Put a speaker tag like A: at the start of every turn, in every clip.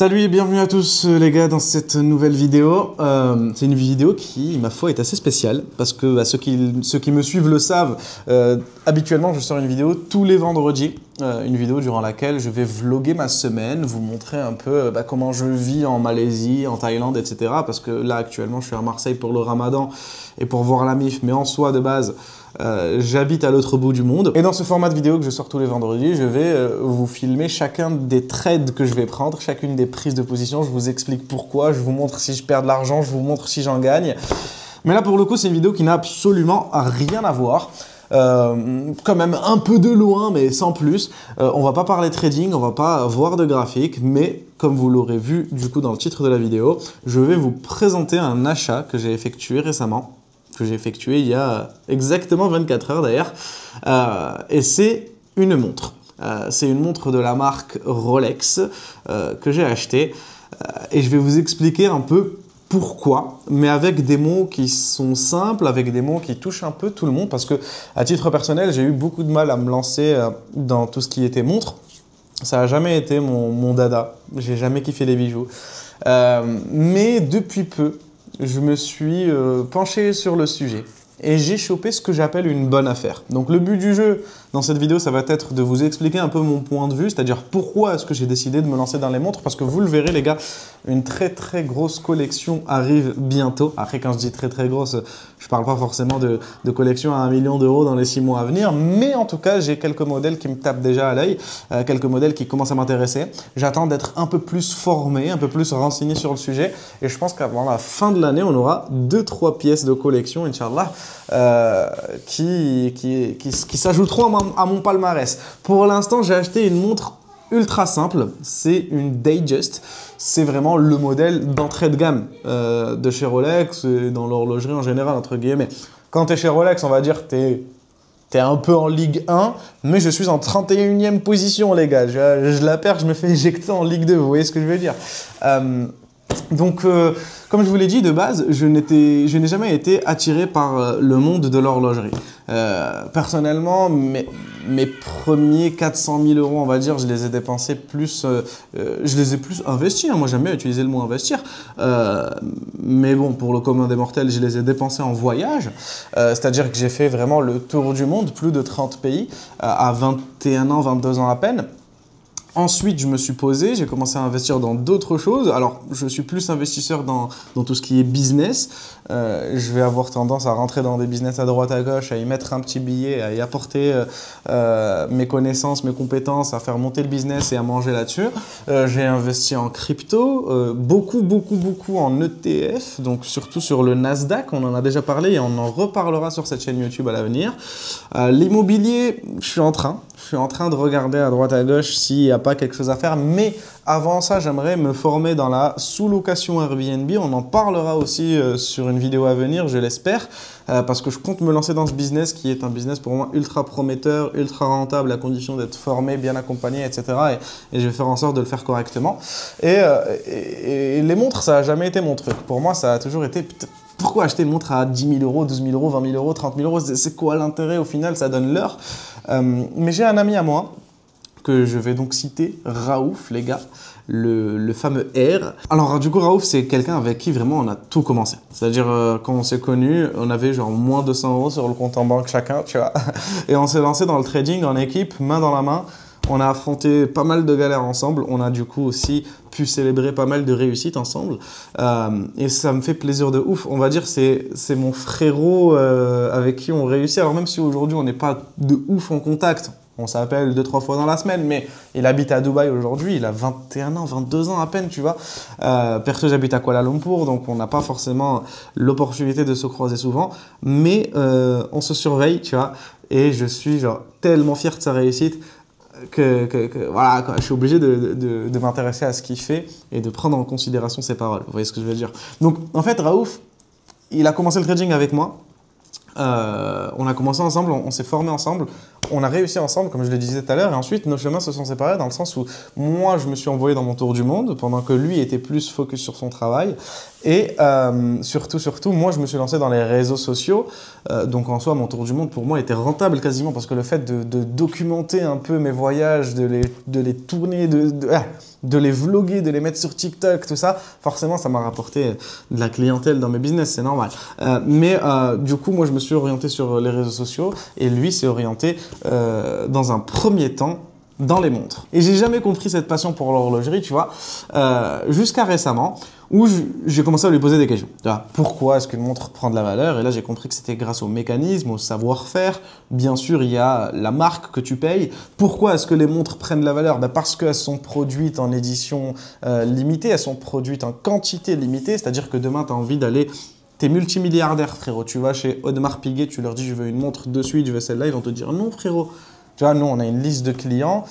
A: Salut et bienvenue à tous les gars dans cette nouvelle vidéo. C'est une vidéo qui, ma foi, est assez spéciale parce que ceux qui me suivent le savent. Habituellement, je sors une vidéo tous les vendredis. Une vidéo durant laquelle je vais vlogger ma semaine, vous montrer un peu comment je vis en Malaisie, en Thaïlande, etc. Parce que là, actuellement, je suis à Marseille pour le Ramadan et pour voir la MIF. Mais en soi, de base, j'habite à l'autre bout du monde. Et dans ce format de vidéo que je sors tous les vendredis, je vais vous filmer chacun des trades que je vais prendre, chacune des prises de position. Je vous explique pourquoi, je vous montre si je perds de l'argent, je vous montre si j'en gagne. Mais là, pour le coup, c'est une vidéo qui n'a absolument rien à voir. Quand même un peu de loin, mais sans plus. On va pas parler trading, on va pas voir de graphique, mais comme vous l'aurez vu du coup dans le titre de la vidéo, je vais vous présenter un achat que j'ai effectué récemment, que j'ai effectué il y a exactement 24 heures d'ailleurs, et c'est une montre. C'est une montre de la marque Rolex que j'ai achetée, et je vais vous expliquer un peu pourquoi, mais avec des mots qui sont simples, avec des mots qui touchent un peu tout le monde, parce que à titre personnel, j'ai eu beaucoup de mal à me lancer dans tout ce qui était montre. Ça n'a jamais été mon dada, j'ai jamais kiffé les bijoux. Mais depuis peu, je me suis penché sur le sujet et j'ai chopé ce que j'appelle une bonne affaire. Donc le but du jeu dans cette vidéo, ça va être de vous expliquer un peu mon point de vue, c'est-à-dire pourquoi est-ce que j'ai décidé de me lancer dans les montres, parce que vous le verrez les gars, une très grosse collection arrive bientôt. Après quand je dis très grosse, je parle pas forcément de collection à 1 million d'euros dans les 6 mois à venir, mais en tout cas j'ai quelques modèles qui me tapent déjà à l'œil, quelques modèles qui commencent à m'intéresser. J'attends d'être un peu plus formé, un peu plus renseigné sur le sujet, et je pense qu'avant la fin de l'année, on aura 2-3 pièces de collection, Inch'Allah, qui s'ajouteront à mon palmarès. Pour l'instant, j'ai acheté une montre ultra simple, c'est une Datejust. C'est vraiment le modèle d'entrée de gamme de chez Rolex et dans l'horlogerie en général, entre guillemets. Quand tu es chez Rolex, on va dire que tu es un peu en Ligue 1, mais je suis en 31e position, les gars. Je la perds, je me fais éjecter en Ligue 2, vous voyez ce que je veux dire. Donc, comme je vous l'ai dit, de base, je n'ai jamais été attiré par le monde de l'horlogerie. Personnellement, mes premiers 400 000 euros, on va dire, je les ai dépensés plus, je les ai plus investis. Hein. Moi, j'aime bien utiliser le mot investir. Mais bon, pour le commun des mortels, je les ai dépensés en voyage. C'est-à-dire que j'ai fait vraiment le tour du monde, plus de 30 pays, à 21 ans, 22 ans à peine. Ensuite, je me suis posé, j'ai commencé à investir dans d'autres choses. Alors, je suis plus investisseur dans tout ce qui est business. Je vais avoir tendance à rentrer dans des business à droite à gauche, à y mettre un petit billet, à y apporter mes connaissances, mes compétences, à faire monter le business et à manger là-dessus. J'ai investi en crypto, beaucoup en ETF, donc surtout sur le Nasdaq. On en a déjà parlé et on en reparlera sur cette chaîne YouTube à l'avenir. L'immobilier, je suis en train de regarder à droite à gauche s'il n'y a pas quelque chose à faire, mais avant ça, j'aimerais me former dans la sous-location Airbnb. On en parlera aussi sur une vidéo à venir, je l'espère, parce que je compte me lancer dans ce business qui est un business pour moi ultra prometteur, ultra rentable, à condition d'être formé, bien accompagné, etc. Et je vais faire en sorte de le faire correctement. Et les montres, ça n'a jamais été mon truc. Pour moi, ça a toujours été... Pourquoi acheter une montre à 10 000 euros, 12 000 euros, 20 000 euros, 30 000 euros? C'est quoi l'intérêt au final? Ça donne l'heure. Mais j'ai un ami à moi que je vais donc citer, Raouf, les gars, le fameux R. Alors du coup, Raouf, c'est quelqu'un avec qui vraiment on a tout commencé. C'est-à-dire, quand on s'est connus, on avait genre moins 200 euros sur le compte en banque chacun, tu vois. Et on s'est lancé dans le trading en équipe, main dans la main. On a affronté pas mal de galères ensemble. On a du coup aussi pu célébrer pas mal de réussites ensemble. Et ça me fait plaisir de ouf. On va dire c'est mon frérot avec qui on réussit. Alors même si aujourd'hui on n'est pas de ouf en contact, on s'appelle 2-3 fois dans la semaine, mais il habite à Dubaï aujourd'hui. Il a 21 ans, 22 ans à peine, tu vois. Perso, j'habite à Kuala Lumpur, donc on n'a pas forcément l'opportunité de se croiser souvent. Mais on se surveille, tu vois. Et je suis genre tellement fier de sa réussite. Voilà, quoi, je suis obligé de m'intéresser à ce qu'il fait et de prendre en considération ses paroles. Vous voyez ce que je veux dire? Donc, en fait, Raouf, il a commencé le trading avec moi. On a commencé ensemble, on s'est formé ensemble, on a réussi ensemble, comme je le disais tout à l'heure, et ensuite nos chemins se sont séparés dans le sens où moi je me suis envoyé dans mon tour du monde pendant que lui était plus focus sur son travail, et surtout moi je me suis lancé dans les réseaux sociaux. Donc en soi mon tour du monde pour moi était rentable quasiment, parce que le fait de documenter un peu mes voyages, de les tourner, de les vloguer, de les mettre sur TikTok, tout ça, forcément, ça m'a rapporté de la clientèle dans mes business, c'est normal. Du coup, moi, je me suis orienté sur les réseaux sociaux et lui s'est orienté dans un premier temps dans les montres. Et j'ai jamais compris cette passion pour l'horlogerie, tu vois, jusqu'à récemment, où j'ai commencé à lui poser des questions. Tu vois, pourquoi est-ce qu'une montre prend de la valeur? Et là, j'ai compris que c'était grâce au mécanisme, au savoir-faire. Bien sûr, il y a la marque que tu payes. Pourquoi est-ce que les montres prennent de la valeur? Parce qu'elles sont produites en édition limitée, elles sont produites en quantité limitée, c'est-à-dire que demain, tu as envie d'aller... T'es multimilliardaire, frérot. Tu vas chez Audemars Piguet, tu leur dis je veux une montre de suite, je veux celle-là, ils vont te dire non, frérot. Tu vois, nous, on a une liste de clients.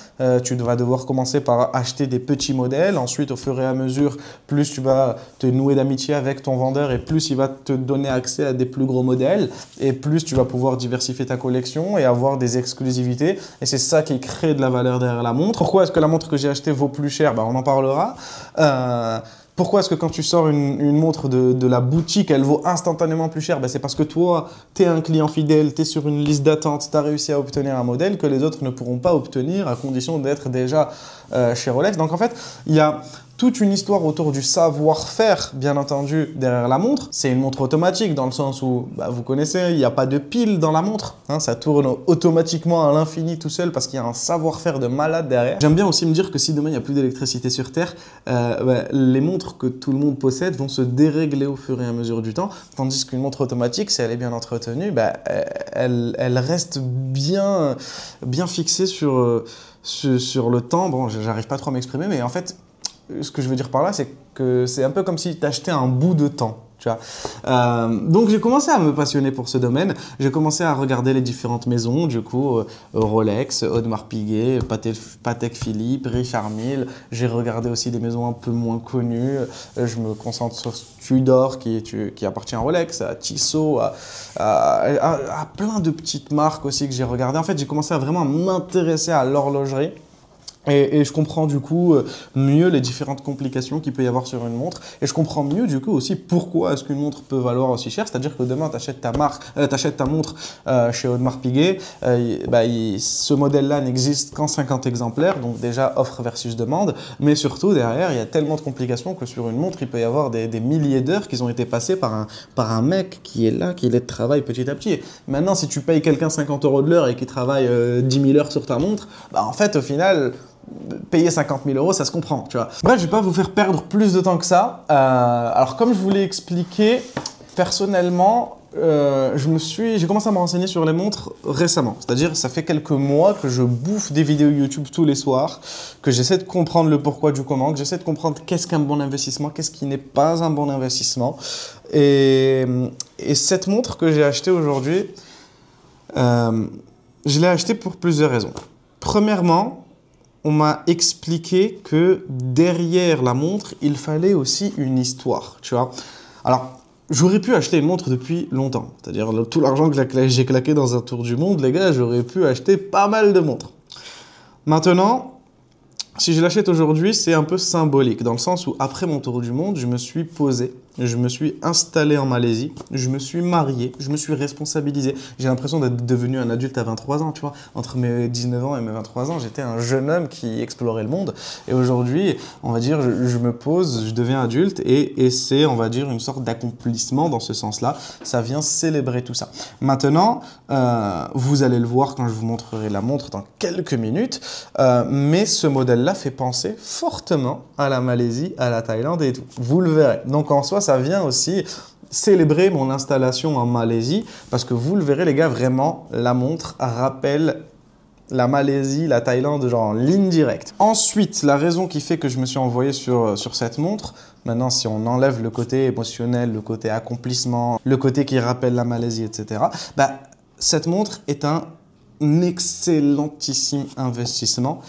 A: Tu vas devoir commencer par acheter des petits modèles. Ensuite, au fur et à mesure, plus tu vas te nouer d'amitié avec ton vendeur et plus il va te donner accès à des plus gros modèles et plus tu vas pouvoir diversifier ta collection et avoir des exclusivités. Et c'est ça qui crée de la valeur derrière la montre. Pourquoi est-ce que la montre que j'ai achetée vaut plus cher? On en parlera. Pourquoi est-ce que quand tu sors une montre de la boutique, elle vaut instantanément plus cher? C'est parce que toi, tu es un client fidèle, tu es sur une liste d'attente, tu as réussi à obtenir un modèle que les autres ne pourront pas obtenir à condition d'être déjà chez Rolex. Donc en fait, il y a toute une histoire autour du savoir-faire, bien entendu, derrière la montre. C'est une montre automatique dans le sens où, vous connaissez, il n'y a pas de pile dans la montre. Ça tourne automatiquement à l'infini tout seul parce qu'il y a un savoir-faire de malade derrière. J'aime bien aussi me dire que si demain il n'y a plus d'électricité sur Terre, les montres que tout le monde possède vont se dérégler au fur et à mesure du temps. Tandis qu'une montre automatique, si elle est bien entretenue, elle reste bien fixée sur le temps. Bon, j'arrive pas trop à m'exprimer, mais en fait, ce que je veux dire par là, c'est que c'est un peu comme si tu achetais un bout de temps. Tu vois. Donc j'ai commencé à me passionner pour ce domaine. J'ai commencé à regarder les différentes maisons, du coup, Rolex, Audemars Piguet, Patek Philippe, Richard Mille. J'ai regardé aussi des maisons un peu moins connues. Je me concentre sur Tudor qui appartient à Rolex, à Tissot, à plein de petites marques aussi que j'ai regardées. En fait, j'ai commencé à vraiment m'intéresser à l'horlogerie. Et je comprends du coup mieux les différentes complications qu'il peut y avoir sur une montre. Et je comprends mieux du coup aussi pourquoi est-ce qu'une montre peut valoir aussi cher. C'est-à-dire que demain, tu achètes ta montre chez Audemars Piguet. Ce modèle-là n'existe qu'en 50 exemplaires. Donc déjà, offre versus demande. Mais surtout, derrière, il y a tellement de complications que sur une montre, il peut y avoir des milliers d'heures qui ont été passées par un mec qui est là, qui est de travail petit à petit. Maintenant, si tu payes quelqu'un 50 € de l'heure et qui travaille 10 000 heures sur ta montre, en fait, au final... payer 50 000 €, ça se comprend, tu vois. Bref, je vais pas vous faire perdre plus de temps que ça. Alors, comme je vous l'ai expliqué, personnellement, j'ai commencé à me renseigner sur les montres récemment. C'est-à-dire, ça fait quelques mois que je bouffe des vidéos YouTube tous les soirs, que j'essaie de comprendre le pourquoi du comment, que j'essaie de comprendre qu'est-ce qu'un bon investissement, qu'est-ce qui n'est pas un bon investissement. Et cette montre que j'ai achetée aujourd'hui, je l'ai achetée pour plusieurs raisons. Premièrement, on m'a expliqué que derrière la montre, il fallait aussi une histoire, tu vois. Alors, j'aurais pu acheter une montre depuis longtemps. C'est-à-dire, tout l'argent que j'ai claqué dans un tour du monde, les gars, j'aurais pu acheter pas mal de montres. Maintenant, si je l'achète aujourd'hui, c'est un peu symbolique, dans le sens où après mon tour du monde, je me suis posé, je me suis installé en Malaisie, je me suis marié, je me suis responsabilisé. J'ai l'impression d'être devenu un adulte à 23 ans, tu vois. Entre mes 19 ans et mes 23 ans, j'étais un jeune homme qui explorait le monde. Et aujourd'hui, on va dire, je me pose, je deviens adulte et c'est, on va dire, une sorte d'accomplissement dans ce sens-là. Ça vient célébrer tout ça. Maintenant, vous allez le voir quand je vous montrerai la montre dans quelques minutes, mais ce modèle-là fait penser fortement à la Malaisie, à la Thaïlande et tout. Vous le verrez. Donc en soi, ça vient aussi célébrer mon installation en Malaisie parce que vous le verrez les gars, vraiment, la montre rappelle la Malaisie, la Thaïlande, genre en ligne directe. Ensuite, la raison qui fait que je me suis envoyé sur cette montre, maintenant si on enlève le côté émotionnel, le côté accomplissement, le côté qui rappelle la Malaisie, etc., cette montre est un excellentissime investissement.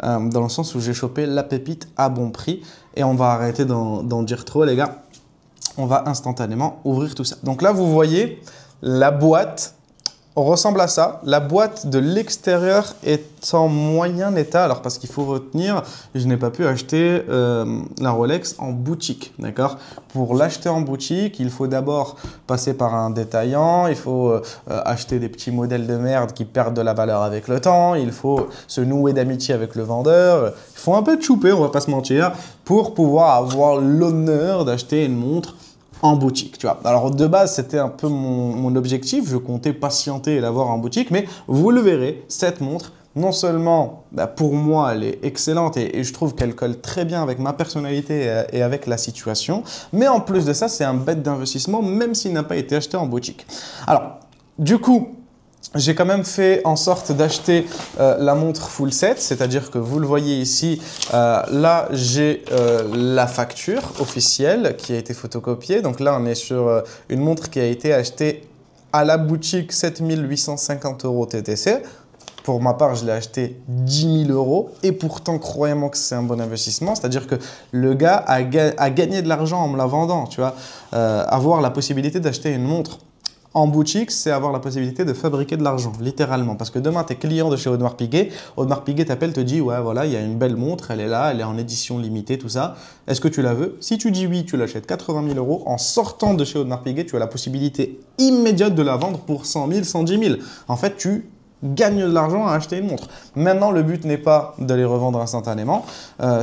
A: Dans le sens où j'ai chopé la pépite à bon prix et on va arrêter d'en dire trop les gars, on va instantanément ouvrir tout ça. Donc là vous voyez la boîte ressemble à ça. La boîte de l'extérieur est en moyen état. Alors parce qu'il faut retenir, je n'ai pas pu acheter la Rolex en boutique, d'accord? Pour l'acheter en boutique, il faut d'abord passer par un détaillant, il faut acheter des petits modèles de merde qui perdent de la valeur avec le temps, il faut se nouer d'amitié avec le vendeur, il faut un peu de chouper, on va pas se mentir, pour pouvoir avoir l'honneur d'acheter une montre en boutique, tu vois. Alors de base, c'était un peu mon objectif, je comptais patienter et l'avoir en boutique, mais vous le verrez, cette montre, non seulement pour moi, elle est excellente et je trouve qu'elle colle très bien avec ma personnalité et avec la situation, mais en plus de ça, c'est un bête d'investissement, même s'il n'a pas été acheté en boutique. Alors, du coup, j'ai quand même fait en sorte d'acheter la montre full set, c'est-à-dire que vous le voyez ici, là j'ai la facture officielle qui a été photocopiée. Donc là on est sur une montre qui a été achetée à la boutique 7 850 € TTC. Pour ma part, je l'ai acheté 10 000 € et pourtant, croyez-moi que c'est un bon investissement. C'est-à-dire que le gars a gagné de l'argent en me la vendant, tu vois. Avoir la possibilité d'acheter une montre en boutique, c'est avoir la possibilité de fabriquer de l'argent, littéralement. Parce que demain, tu es client de chez Audemars Piguet. Audemars Piguet t'appelle, te dit « Ouais, voilà, il y a une belle montre, elle est là, elle est en édition limitée, tout ça. Est-ce que tu la veux ?» Si tu dis oui, tu l'achètes 80 000 €. En sortant de chez Audemars Piguet, tu as la possibilité immédiate de la vendre pour 100 000, 110 000. En fait, tu gagnes de l'argent à acheter une montre. Maintenant, le but n'est pas de les revendre instantanément,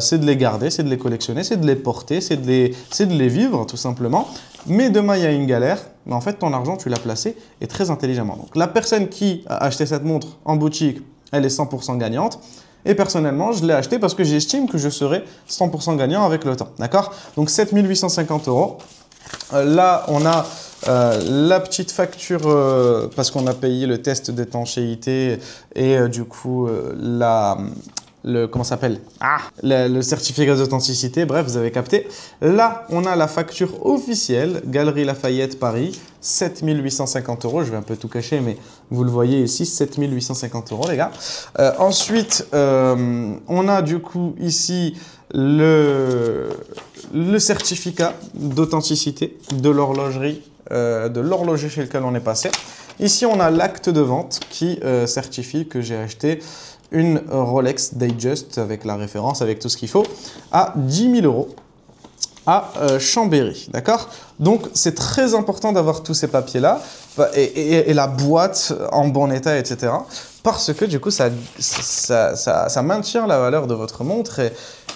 A: c'est de les garder, c'est de les collectionner, c'est de les porter, c'est de les vivre, tout simplement. Mais demain, il y a une galère. Mais en fait, ton argent, tu l'as placé et très intelligemment. Donc, la personne qui a acheté cette montre en boutique, elle est 100% gagnante. Et personnellement, je l'ai acheté parce que j'estime que je serai 100% gagnant avec le temps. D'accord? Donc, 7 850 €. Là, on a la petite facture parce qu'on a payé le test d'étanchéité et du coup, comment ça s'appelle? Le certificat d'authenticité, bref, vous avez capté. Là, on a la facture officielle, Galerie Lafayette Paris, 7 850 €. Je vais un peu tout cacher, mais vous le voyez ici, 7 850 € les gars. Ensuite, on a du coup ici le certificat d'authenticité de l'horlogerie, de l'horloger chez lequel on est passé. Ici, on a l'acte de vente qui certifie que j'ai acheté une Rolex Datejust avec la référence, avec tout ce qu'il faut, à 10 000 € à Chambéry, d'accord? Donc, c'est très important d'avoir tous ces papiers-là et la boîte en bon état, etc. Parce que du coup, ça maintient la valeur de votre montre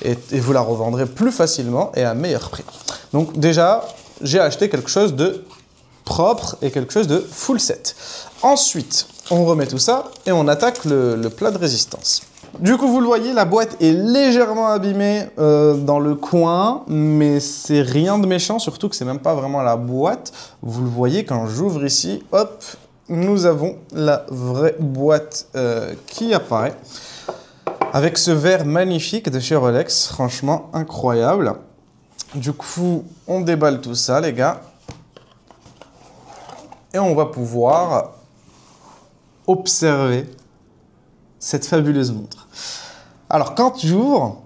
A: et vous la revendrez plus facilement et à meilleur prix. Donc déjà, j'ai acheté quelque chose de propre et quelque chose de full set. Ensuite, on remet tout ça et on attaque le plat de résistance. Du coup, vous le voyez, la boîte est légèrement abîmée dans le coin, mais c'est rien de méchant, surtout que c'est même pas vraiment la boîte. Vous le voyez quand j'ouvre ici, hop, nous avons la vraie boîte qui apparaît avec ce verre magnifique de chez Rolex, franchement incroyable. Du coup, on déballe tout ça, les gars, et on va pouvoir observer cette fabuleuse montre. Alors, quand j'ouvre,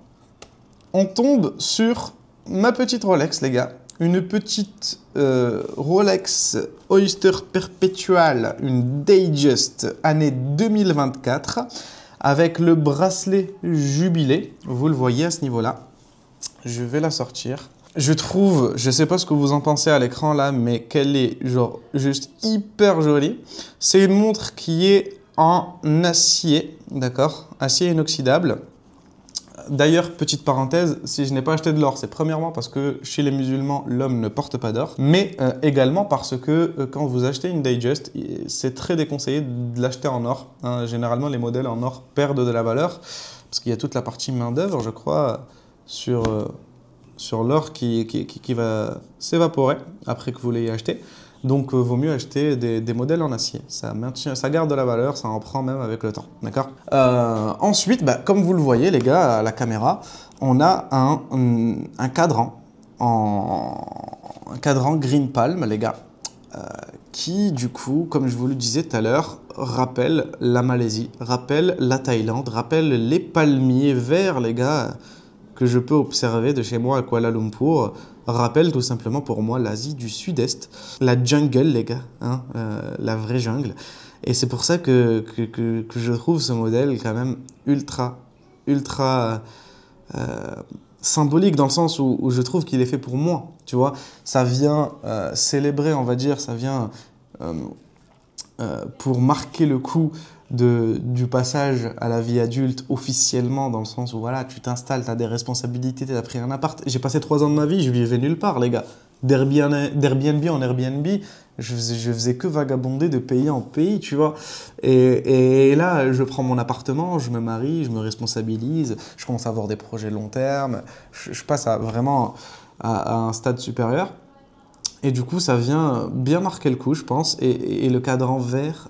A: on tombe sur ma petite Rolex, les gars. Une petite Rolex Oyster Perpetual, une Datejust, année 2024, avec le bracelet jubilé. Vous le voyez à ce niveau-là. Je vais la sortir. Je trouve, je sais pas ce que vous en pensez à l'écran là, mais qu'elle est genre juste hyper jolie. C'est une montre qui est en acier, d'accord? Acier inoxydable. D'ailleurs, petite parenthèse, si je n'ai pas acheté de l'or, c'est premièrement parce que chez les musulmans, l'homme ne porte pas d'or, mais également parce que quand vous achetez une Datejust, c'est très déconseillé de l'acheter en or. Hein. Généralement, les modèles en or perdent de la valeur parce qu'il y a toute la partie main-d'œuvre, je crois, sur l'or qui va s'évaporer après que vous l'ayez acheté. Donc, vaut mieux acheter des modèles en acier. Ça garde de la valeur, ça en prend même avec le temps. D'accord? Ensuite, comme vous le voyez, les gars, à la caméra, on a un cadran, un cadran Green Palm, les gars, qui, du coup, comme je vous le disais tout à l'heure, rappelle la Malaisie, rappelle la Thaïlande, rappelle les palmiers verts, les gars, que je peux observer de chez moi à Kuala Lumpur, rappelle tout simplement pour moi l'Asie du Sud-Est, la jungle les gars, hein, la vraie jungle. Et c'est pour ça que je trouve ce modèle quand même ultra symbolique, dans le sens où je trouve qu'il est fait pour moi, tu vois. Ça vient célébrer, on va dire, ça vient pour marquer le coup du passage à la vie adulte officiellement, dans le sens où voilà, tu t'installes, tu as des responsabilités, tu as pris un appart. J'ai passé 3 ans de ma vie, je vivais nulle part, les gars. D'Airbnb en Airbnb, je faisais que vagabonder de pays en pays, tu vois. Et là, je prends mon appartement, je me marie, je me responsabilise, je commence à avoir des projets long terme, je passe vraiment à un stade supérieur. Et du coup, ça vient bien marquer le coup, je pense. Et le cadran vert,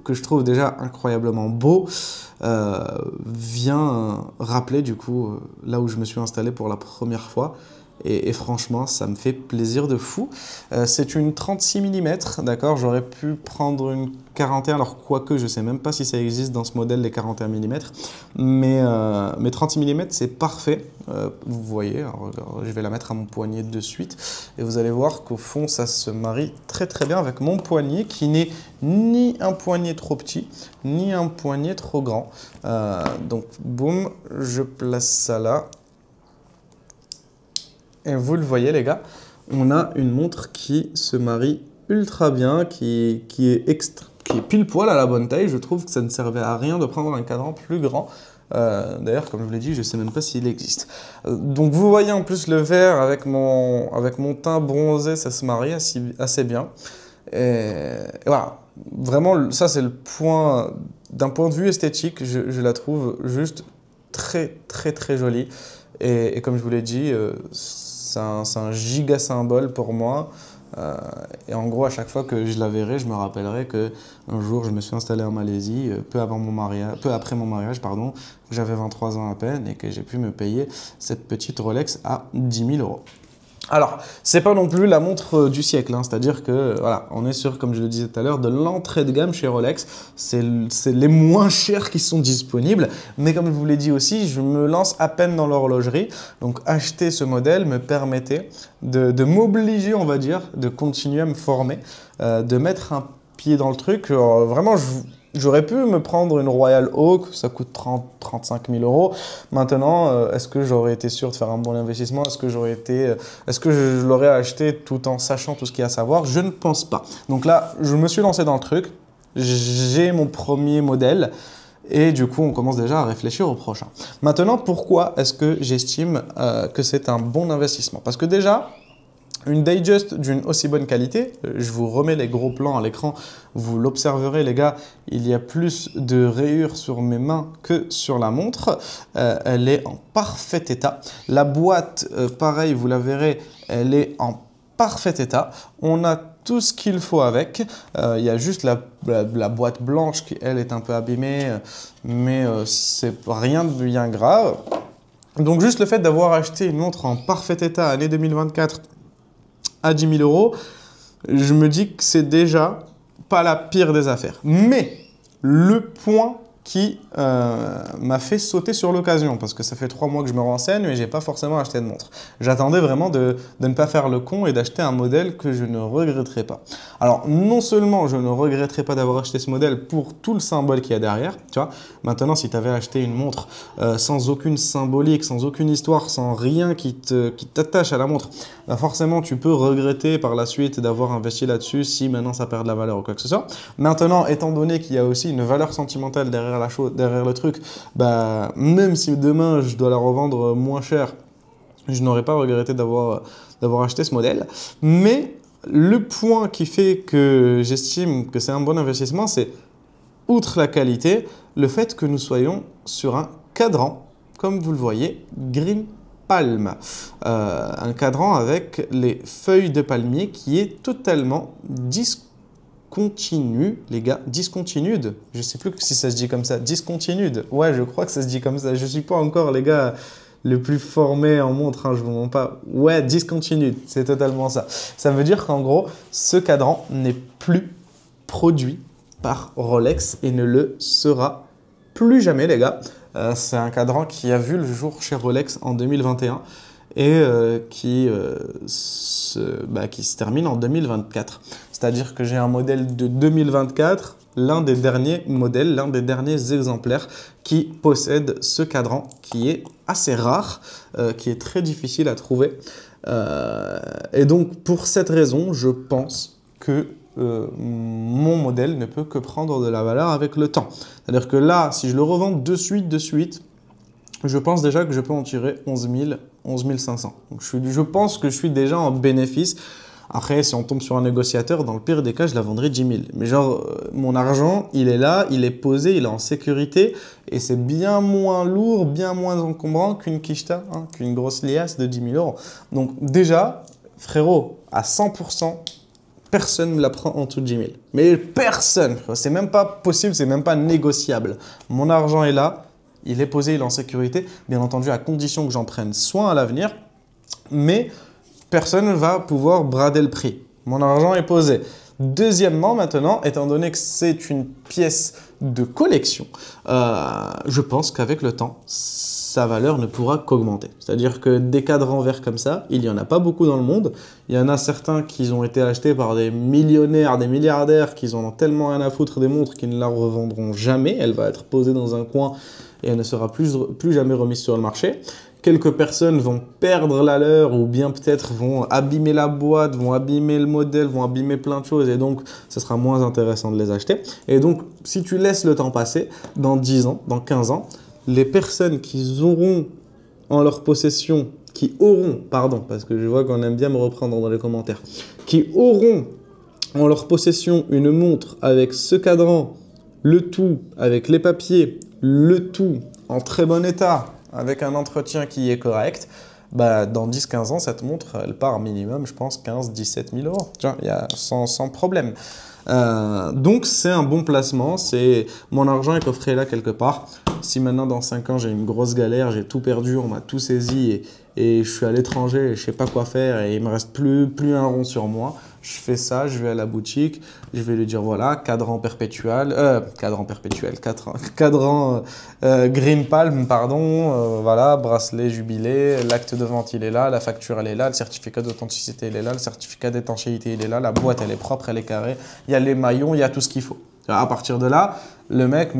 A: que je trouve déjà incroyablement beau, vient rappeler du coup là où je me suis installé pour la première fois. Et franchement, ça me fait plaisir de fou. C'est une 36 mm, d'accord? J'aurais pu prendre une 41, alors quoique je ne sais même pas si ça existe dans ce modèle, les 41 mm. Mais 36 mm, c'est parfait. Vous voyez, alors, je vais la mettre à mon poignet de suite. Et vous allez voir qu'au fond, ça se marie très très bien avec mon poignet, qui n'est ni un poignet trop petit, ni un poignet trop grand. Donc, boum, je place ça là. Et vous le voyez les gars, on a une montre qui se marie ultra bien, qui est pile poil à la bonne taille. Je trouve que ça ne servait à rien de prendre un cadran plus grand. D'ailleurs, comme je vous l'ai dit, je ne sais même pas s'il existe. Donc vous voyez en plus le vert avec mon teint bronzé, ça se marie assez bien. Et voilà, vraiment ça c'est le point, d'un point de vue esthétique, je la trouve juste très très très jolie. Et comme je vous l'ai dit, c'est un giga symbole pour moi. Et en gros, à chaque fois que je la verrai, je me rappellerai qu'un jour, je me suis installé en Malaisie, peu après mon mariage, pardon, j'avais 23 ans à peine et que j'ai pu me payer cette petite Rolex à 10 000 €. Alors, c'est pas non plus la montre du siècle, hein, c'est-à-dire que voilà, on est sur, comme je le disais tout à l'heure, de l'entrée de gamme chez Rolex. C'est les moins chers qui sont disponibles, mais comme je vous l'ai dit aussi, je me lance à peine dans l'horlogerie. Donc, acheter ce modèle me permettait de m'obliger, on va dire, de continuer à me former, de mettre un pied dans le truc. Vraiment, j'aurais pu me prendre une Royal Oak, ça coûte 30-35 000 €. Maintenant, est-ce que j'aurais été sûr de faire un bon investissement? Est-ce que je l'aurais acheté tout en sachant tout ce qu'il y a à savoir? Je ne pense pas. Donc là, je me suis lancé dans le truc. J'ai mon premier modèle. Et du coup, on commence déjà à réfléchir au prochain. Maintenant, pourquoi est-ce que j'estime que c'est un bon investissement? Parce que déjà, une Datejust d'une aussi bonne qualité, je vous remets les gros plans à l'écran, vous l'observerez les gars, il y a plus de rayures sur mes mains que sur la montre. Elle est en parfait état. La boîte, pareil, vous la verrez, elle est en parfait état. On a tout ce qu'il faut avec. Il y a juste la boîte blanche qui, elle, est un peu abîmée, mais c'est rien de bien grave. Donc juste le fait d'avoir acheté une montre en parfait état, année 2024, à 10 000 €, je me dis que c'est déjà pas la pire des affaires. Mais le point qui m'a fait sauter sur l'occasion, parce que ça fait 3 mois que je me renseigne, mais je n'ai pas forcément acheté de montre. J'attendais vraiment de ne pas faire le con et d'acheter un modèle que je ne regretterais pas. Alors, non seulement je ne regretterais pas d'avoir acheté ce modèle pour tout le symbole qu'il y a derrière, tu vois. Maintenant, si tu avais acheté une montre sans aucune symbolique, sans aucune histoire, sans rien qui t'attache à la montre, bah forcément, tu peux regretter par la suite d'avoir investi là-dessus si maintenant ça perd de la valeur ou quoi que ce soit. Maintenant, étant donné qu'il y a aussi une valeur sentimentale derrière le truc, bah, même si demain je dois la revendre moins cher, je n'aurais pas regretté d'avoir acheté ce modèle. Mais le point qui fait que j'estime que c'est un bon investissement, c'est, outre la qualité, le fait que nous soyons sur un cadran, comme vous le voyez, Green Palm. Un cadran avec les feuilles de palmier qui est totalement discontinu, les gars, discontinued. Je ne sais plus si ça se dit comme ça, discontinued. Ouais, je crois que ça se dit comme ça. Je ne suis pas encore, les gars, le plus formé en montre, hein, je vous mens pas. Ouais, discontinued, c'est totalement ça. Ça veut dire qu'en gros, ce cadran n'est plus produit par Rolex et ne le sera plus jamais, les gars. C'est un cadran qui a vu le jour chez Rolex en 2021 et qui se termine en 2024. C'est-à-dire que j'ai un modèle de 2024 l'un des derniers modèles, l'un des derniers exemplaires qui possède ce cadran qui est assez rare, qui est très difficile à trouver. Et donc, pour cette raison, je pense que mon modèle ne peut que prendre de la valeur avec le temps. C'est-à-dire que là, si je le revends de suite, je pense déjà que je peux en tirer 11 000, 11 500. Donc je pense que je suis déjà en bénéfice. Après, si on tombe sur un négociateur, dans le pire des cas, je la vendrai 10 000. Mais genre, mon argent, il est là, il est posé, il est en sécurité. Et c'est bien moins lourd, bien moins encombrant qu'une quicheta, hein, qu'une grosse liasse de 10 000 €. Donc déjà, frérot, à 100%, personne ne me la prend en dessous de 10 000. Mais personne, c'est même pas possible, c'est même pas négociable. Mon argent est là, il est posé, il est en sécurité. Bien entendu, à condition que j'en prenne soin à l'avenir. Mais personne ne va pouvoir brader le prix. Mon argent est posé. Deuxièmement, maintenant, étant donné que c'est une pièce de collection, je pense qu'avec le temps, sa valeur ne pourra qu'augmenter. C'est-à-dire que des cadrans verts comme ça, il n'y en a pas beaucoup dans le monde. Il y en a certains qui ont été achetés par des millionnaires, des milliardaires qui en ont tellement rien à foutre des montres qu'ils ne la revendront jamais. Elle va être posée dans un coin et elle ne sera plus jamais remise sur le marché. Quelques personnes vont perdre la leur ou bien peut-être vont abîmer la boîte, vont abîmer le modèle, vont abîmer plein de choses et donc ce sera moins intéressant de les acheter. Et donc, si tu laisses le temps passer, dans 10 ans, dans 15 ans, les personnes qui auront en leur possession, parce que je vois qu'on aime bien me reprendre dans les commentaires, qui auront en leur possession une montre avec ce cadran, le tout avec les papiers, le tout en très bon état, avec un entretien qui est correct, bah, dans 10-15 ans, cette montre, elle part minimum, je pense, 15-17 000 €. Tu vois, il y a sans problème. Donc, c'est un bon placement. Mon argent est coffré là quelque part. Si maintenant, dans 5 ans, j'ai une grosse galère, j'ai tout perdu, on m'a tout saisi et je suis à l'étranger et je ne sais pas quoi faire et il ne me reste plus un rond sur moi, je fais ça, je vais à la boutique, je vais lui dire voilà, cadran Green Palm, pardon, voilà, bracelet jubilé, l'acte de vente il est là, la facture elle est là, le certificat d'authenticité il est là, le certificat d'étanchéité il est là, la boîte elle est propre, elle est carrée, il y a les maillons, il y a tout ce qu'il faut. À partir de là, le mec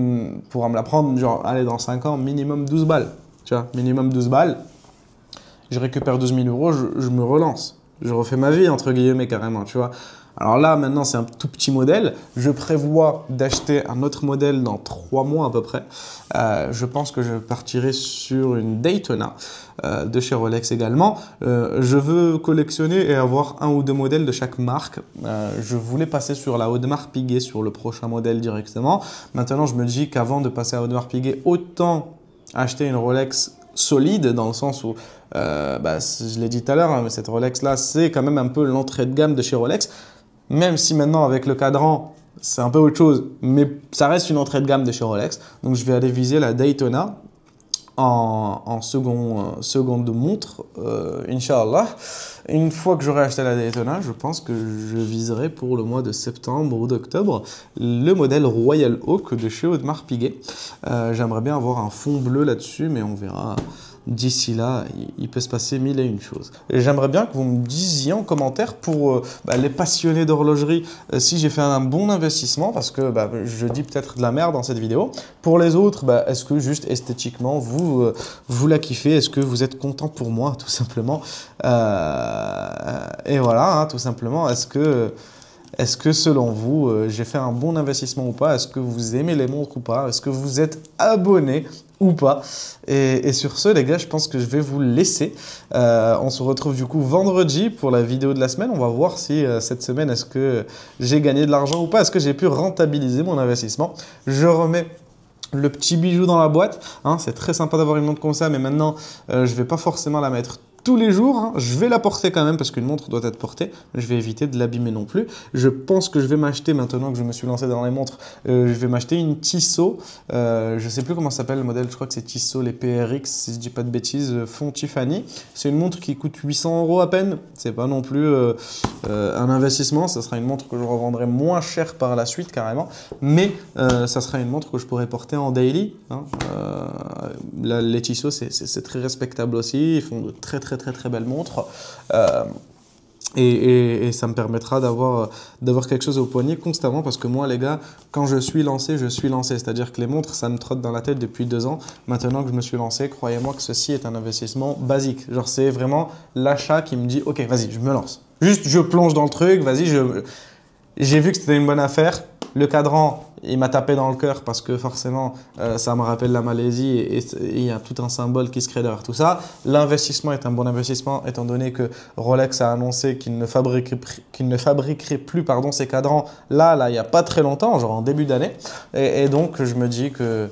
A: pourra me la prendre, genre, allez, dans 5 ans, minimum 12 balles. Tu vois, minimum 12 balles. Je récupère 12 000 €, je me relance. Je refais ma vie, entre guillemets, carrément, tu vois. Alors là, maintenant, c'est un tout petit modèle. Je prévois d'acheter un autre modèle dans 3 mois à peu près. Je pense que je partirai sur une Daytona de chez Rolex également. Je veux collectionner et avoir 1 ou 2 modèles de chaque marque. Je voulais passer sur la Audemars Piguet sur le prochain modèle directement. Maintenant, je me dis qu'avant de passer à Audemars Piguet, autant acheter une Rolex solide dans le sens où, je l'ai dit tout à l'heure, hein, mais cette Rolex-là, c'est quand même un peu l'entrée de gamme de chez Rolex. Même si maintenant, avec le cadran, c'est un peu autre chose, mais ça reste une entrée de gamme de chez Rolex. Donc, je vais aller viser la Daytona en seconde montre, Inch'Allah. Une fois que j'aurai acheté la Daytona, je pense que je viserai pour le mois de septembre ou d'octobre le modèle Royal Oak de chez Audemars Piguet. J'aimerais bien avoir un fond bleu là-dessus, mais on verra. D'ici là, il peut se passer 1001 choses. J'aimerais bien que vous me disiez en commentaire pour les passionnés d'horlogerie si j'ai fait un bon investissement, parce que je dis peut-être de la merde dans cette vidéo. Pour les autres, est-ce que juste esthétiquement, vous la kiffez? Est-ce que vous êtes content pour moi, tout simplement? Et voilà, hein, tout simplement, est-ce que selon vous, j'ai fait un bon investissement ou pas? Est-ce que vous aimez les montres ou pas? Est-ce que vous êtes abonné ou pas? Et sur ce, les gars, je pense que je vais vous laisser. On se retrouve du coup vendredi pour la vidéo de la semaine. On va voir si cette semaine, est-ce que j'ai gagné de l'argent ou pas? Est-ce que j'ai pu rentabiliser mon investissement? Je remets le petit bijou dans la boîte. Hein, c'est très sympa d'avoir une montre comme ça, mais maintenant, je ne vais pas forcément la mettre tous les jours, hein. Je vais la porter quand même parce qu'une montre doit être portée. Je vais éviter de l'abîmer non plus. Je pense que je vais m'acheter, maintenant que je me suis lancé dans les montres, je vais m'acheter une Tissot. Je ne sais plus comment s'appelle le modèle, je crois que c'est Tissot, les PRX, si je ne dis pas de bêtises, fond Tiffany. C'est une montre qui coûte 800 € à peine. C'est pas non plus un investissement. Ça sera une montre que je revendrai moins cher par la suite carrément. Mais ça sera une montre que je pourrais porter en daily. Hein. Les Tissot, c'est très respectable aussi. Ils font de très belles montres. Et ça me permettra d'avoir quelque chose au poignet constamment parce que moi, les gars, quand je suis lancé, je suis lancé. C'est-à-dire que les montres, ça me trotte dans la tête depuis 2 ans. Maintenant que je me suis lancé, croyez-moi que ceci est un investissement basique. Genre, c'est vraiment l'achat qui me dit « Ok, vas-y, je me lance. Juste, je plonge dans le truc, vas-y, j'ai vu que c'était une bonne affaire. Le cadran, il m'a tapé dans le cœur parce que forcément, ça me rappelle la Malaisie et il y a tout un symbole qui se crée derrière tout ça. L'investissement est un bon investissement étant donné que Rolex a annoncé qu'il ne fabriquerait plus ces cadrans là, il n'y a pas très longtemps, genre en début d'année. Et donc, je me dis que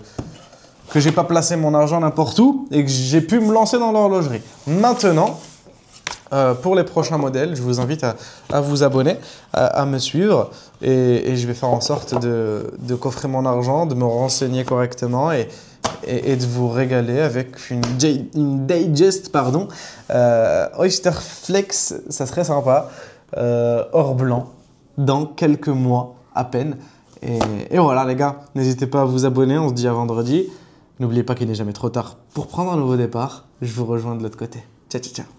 A: je n'ai pas placé mon argent n'importe où et que j'ai pu me lancer dans l'horlogerie. Maintenant, pour les prochains modèles, je vous invite à vous abonner, à me suivre et je vais faire en sorte de coffrer mon argent, de me renseigner correctement et de vous régaler avec une Datejust, Oyster Flex, ça serait sympa, or blanc, dans quelques mois à peine. Et voilà les gars, n'hésitez pas à vous abonner, on se dit à vendredi. N'oubliez pas qu'il n'est jamais trop tard pour prendre un nouveau départ. Je vous rejoins de l'autre côté. Ciao, ciao, ciao.